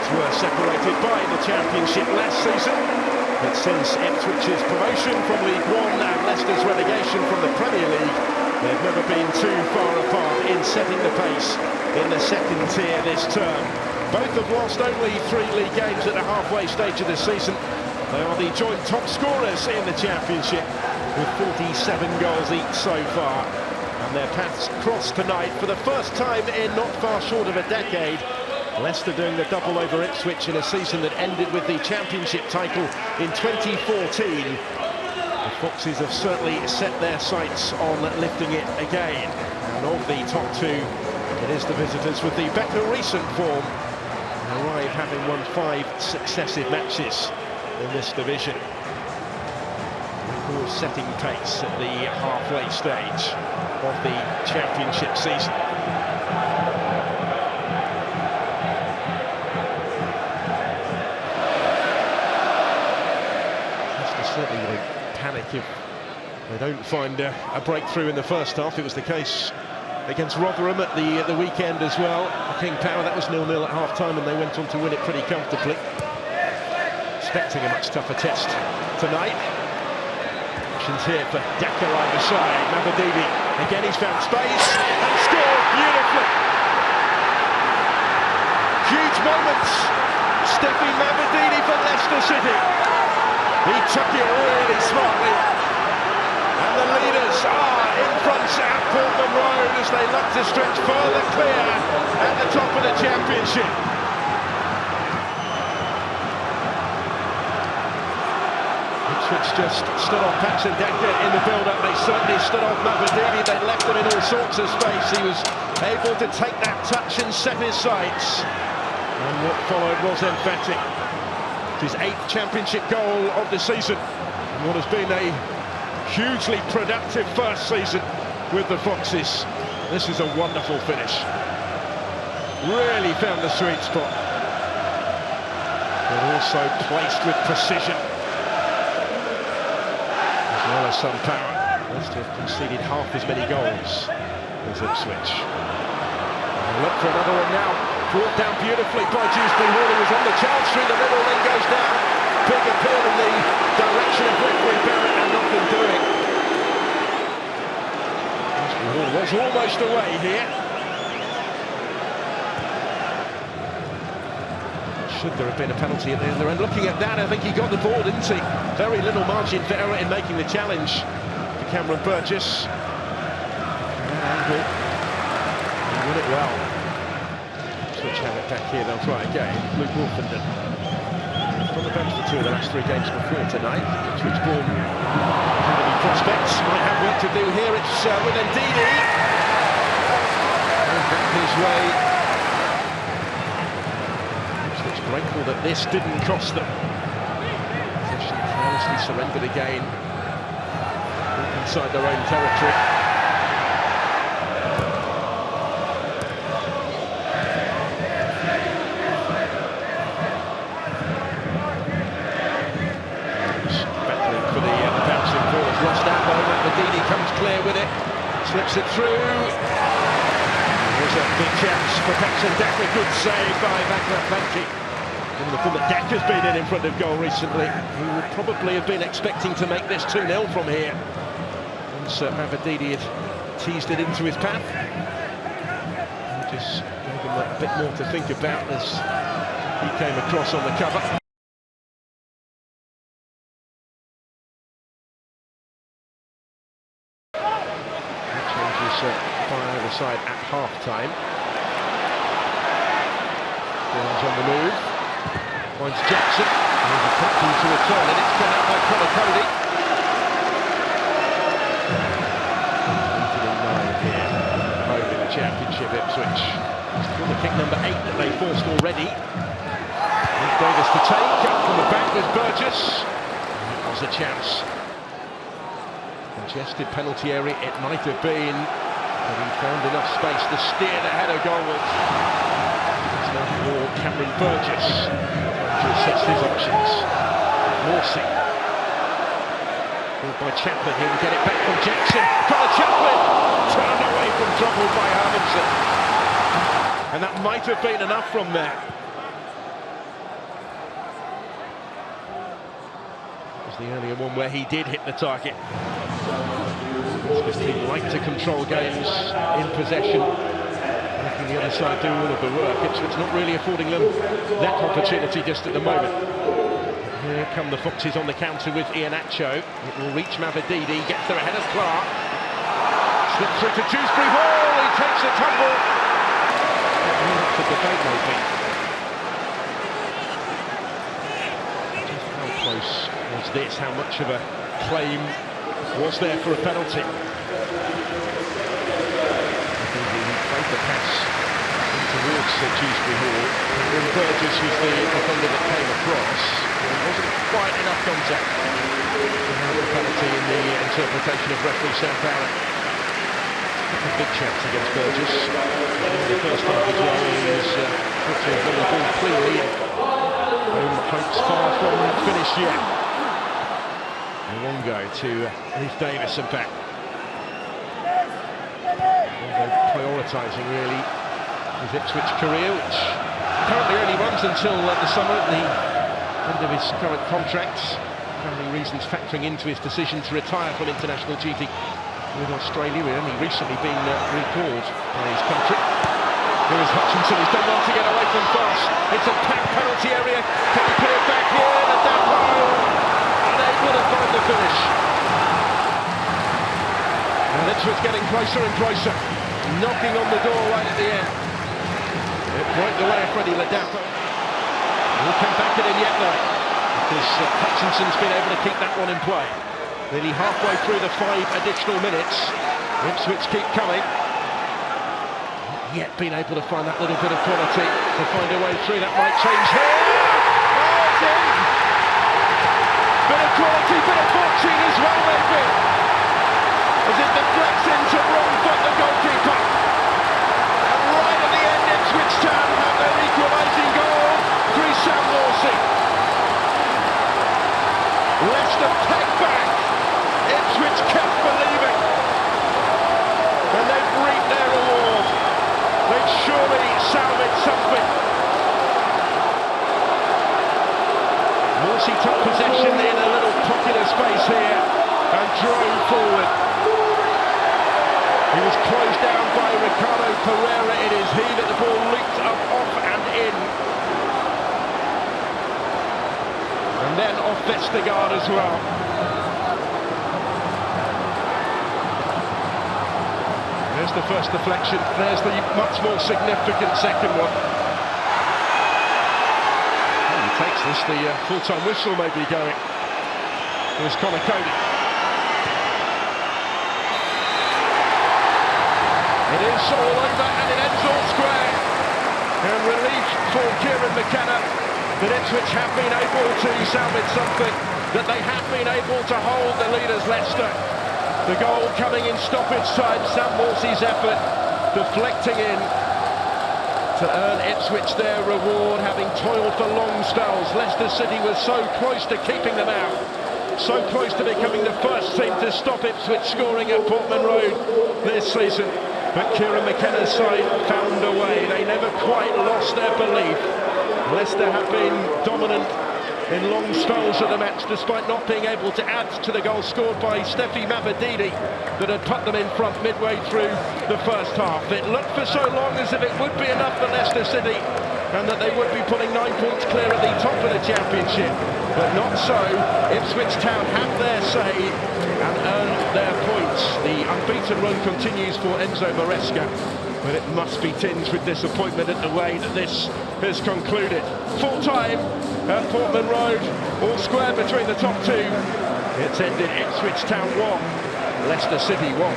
sides were separated by the Championship last season, but since Ipswich's promotion from League One and Leicester's relegation from the Premier League, they've never been too far apart in setting the pace in the second tier this term. Both have lost only 3 league games at the halfway stage of the season. They are the joint top scorers in the Championship, with 47 goals each so far. And their paths cross tonight for the first time in not far short of a decade. Leicester doing the double over Ipswich in a season that ended with the Championship title in 2014. The Foxes have certainly set their sights on lifting it again. And of the top 2, it is the visitors with the better recent form, who arrive having won 5 successive matches in this division. Record setting pace at the halfway stage of the Championship season. Certainly won't panic if they don't find a breakthrough in the first half. It was the case against Rotherham at the weekend as well. King Power, that was 0-0 at half-time, and they went on to win it pretty comfortably. Expecting a much tougher test tonight. Options here for Daka either side. Mavadidi, again he's found space and scored beautifully. Huge moments. Steffi Mavadidi for Leicester City. He took it really smartly, and the leaders are in front at Portman Road as they look to stretch further clear at the top of the Championship. Ipswich just stood off Pax and Daka in the build-up. They certainly stood off Mavadidi. They left him in all sorts of space. He was able to take that touch and set his sights, and what followed was emphatic. His 8th Championship goal of the season, and what has been a hugely productive first season with the Foxes. This is a wonderful finish. Really found the sweet spot, but also placed with precision, as well as some power. Leicester have conceded half as many goals as Ipswich. Look for another one now. Brought down beautifully by Dewsbury Hall, who was on the chance through the middle, then goes down. Big appeal in the direction of referee Barrett, and nothing doing. Dewsbury Hall was almost away here. Should there have been a penalty at the end? And looking at that, I think he got the ball, didn't he? Very little margin for error in making the challenge for Cameron Burgess. Angle. He won it well. Ipswich have it back here, they'll try again. Luke Wolfenden on the bench for 2 of the last 3 games before tonight. Ipswich born academy prospects might have work to do here. It's with Ndidi. And back his way. Ipswich grateful that this didn't cost them. Possession carelessly surrendered again. Inside their own territory. Mavadidi comes clear with it, slips it through. There's a big chance for Pax and Daka. Good save by Vanki. In the form that Daka's been in front of goal recently, he would probably have been expecting to make this 2-0 from here. Once Mavadidi had teased it into his path. He just gave him a bit more to think about as he came across on the cover. By either side at half-time. Jones on the move. Finds Jackson. There's a quick to return, and it's come out by Connor Cody. 9 here, home in the Championship, Ipswich. It's corner kick number 8 that they forced already. Here's Davis to take, up from the back with Burgess. That was a chance. Congested penalty area, it might have been. But he found enough space to steer the header goalwards. It's now for Cameron Burgess. Burgess sets his options. Morsey. Called by Chaplin, he will get it back from Jackson. Connor Chaplin! Turned away from trouble by Harvinson. And that might have been enough from there. was the earlier one where he did hit the target. This team like to control games in possession, making the other side do all of the work. Ipswich not really affording them that opportunity just at the moment. Here come the Foxes on the counter with Iheanacho. It will reach Mavididi, gets there ahead of Clark. Slips through to Dewsbury Hall, he takes a tumble. Up for debate maybe. Just how close was this? How much of a claim was there for a penalty? He played the pass in towards Dewsbury Hall. Will Burgess was the defender that came across. There wasn't quite enough contact to have the penalty in the interpretation of referee Sam Barrett. A big chance against Burgess. In the first half as well, he was put to win the ball clearly. Hopes far from finished yet. Mwongo to Leif Davis and back. They're prioritising really his Ipswich career, which currently only runs until the summer at the end of his current contract. Family reasons factoring into his decision to retire from international duty with Australia. We've only recently been recalled by his country. Here is Hutchinson, he's done well to get away from Foss. It's a packed penalty area. Can he put it back here? The Dapo unable to find the finish. And Ipswich getting closer and closer, knocking on the door right at the end. It broke the way of Freddie Ladapo. He'll come back at him yet though, because Hutchinson's been able to keep that one in play. Nearly halfway through the 5 additional minutes, Ipswich keep coming. Not yet been able to find that little bit of quality to find a way through. That might change here. Oh, it's in! Bit of quality, bit of fortune as well, maybe. As it deflects into wrong foot, the goalkeeper. And right at the end, Ipswich Town have their equalising goal. Sam Morsey. Leicester pegged back. Ipswich kept believing. And they've reaped their reward. They've surely salvaged something. Morsey took possession in a little pocket of space here and drove forward. He was closed down by Ricardo Pereira. It is he that the ball leaped up, off and in. And then off Vestergaard as well. There's the first deflection, there's the much more significant second one. And he takes this, the full-time whistle may be going. Here's Connor Cody. It is all over and it ends all square. And relief for Kieran McKenna. That Ipswich have been able to salvage something, that they have been able to hold the leaders Leicester. The goal coming in stoppage time, Sam Morsey's effort deflecting in to earn Ipswich their reward, having toiled for long spells. Leicester City was so close to keeping them out, so close to becoming the first team to stop Ipswich scoring at Portman Road this season. But Kieran McKenna's side found a way. They never quite lost their belief. Leicester have been dominant in long spells of the match, despite not being able to add to the goal scored by Steffi Mavididi that had put them in front midway through the first half. It looked for so long as if it would be enough for Leicester City and that they would be putting 9 points clear at the top of the championship, but not so. Ipswich Town have their say and earn their points. The unbeaten run continues for Enzo Maresca, but it must be tinged with disappointment at the way that this has concluded. Full time at Portman Road, all square between the top two. It's ended Ipswich Town 1, Leicester City 1.